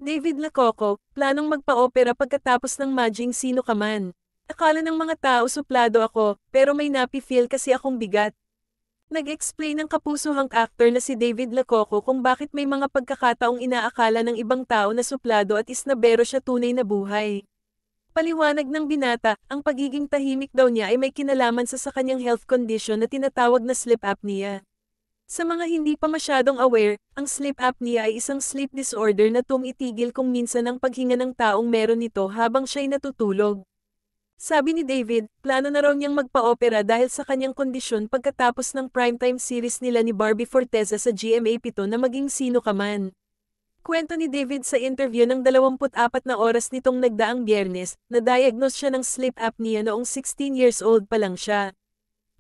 David Lococo, planong magpa-opera pagkatapos ng Maging Sino Ka Man. Akala ng mga tao suplado ako, pero may napi-feel kasi akong bigat. Nag-explain ng kapusuhang actor na si David Lococo kung bakit may mga pagkakataong inaakala ng ibang tao na suplado at isnabero siya tunay na buhay. Paliwanag ng binata, ang pagiging tahimik daw niya ay may kinalaman sa kanyang health condition na tinatawag na sleep apnea. Sa mga hindi pa masyadong aware, ang sleep apnea ay isang sleep disorder na tumitigil kung minsan ang paghinga ng taong meron nito habang siya'y natutulog. Sabi ni David, plano na raw niyang magpa-opera dahil sa kanyang kondisyon pagkatapos ng primetime series nila ni Barbie Forteza sa GMA7 na Maging Sino Ka Man. Kwento ni David sa interview ng 24 na oras nitong nagdaang Biyernes, na-diagnose siya ng sleep apnea noong 16 years old pa lang siya.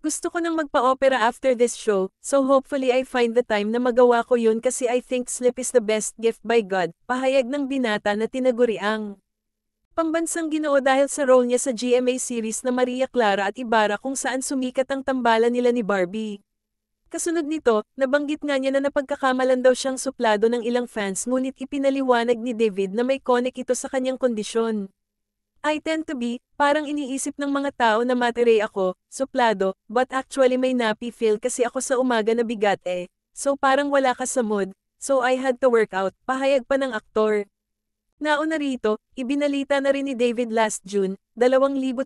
Gusto ko nang magpa-opera after this show, so hopefully I find the time na magawa ko yun kasi I think sleep is the best gift by God, pahayag ng binata na tinaguri ang pambansang Ginoo dahil sa role niya sa GMA series na Maria Clara at Ibarra kung saan sumikat ang tambalan nila ni Barbie. Kasunod nito, nabanggit nga niya na napagkakamalan daw siyang suplado ng ilang fans ngunit ipinaliwanag ni David na may connect ito sa kanyang kondisyon. I tend to be, parang iniisip ng mga tao na materay ako, suplado, but actually may napi-feel kasi ako sa umaga na bigat so parang wala ka sa mood, so I had to work out, pahayag pa ng aktor. Nauna rito, ibinalita na rin ni David last June, 2023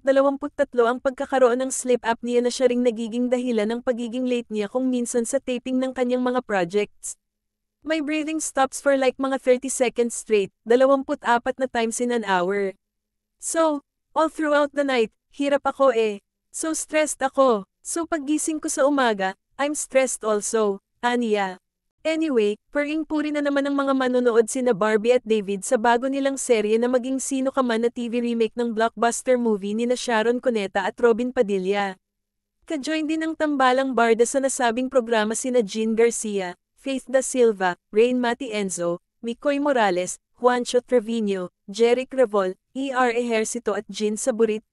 ang pagkakaroon ng sleep apnea na siya ring nagiging dahilan ng pagiging late niya kung minsan sa taping ng kanyang mga projects. May breathing stops for like mga 30 seconds straight, 24 na times in an hour. So, all throughout the night, hirap ako So stressed ako. So paggising ko sa umaga, I'm stressed also, aniya. Anyway, puri na naman ng mga manonood sina Barbie at David sa bago nilang serye na Maging Sino Ka Man na TV remake ng blockbuster movie ni na Sharon Cuneta at Robin Padilla. Ka-join din ng tambalang barda sa nasabing programa sina Jean Garcia, Faith Da Silva, Rain Matienzo, Mikoy Morales, Juancho Trevino, Jeric Revol, E.R. Ejercito at Jean Saburit,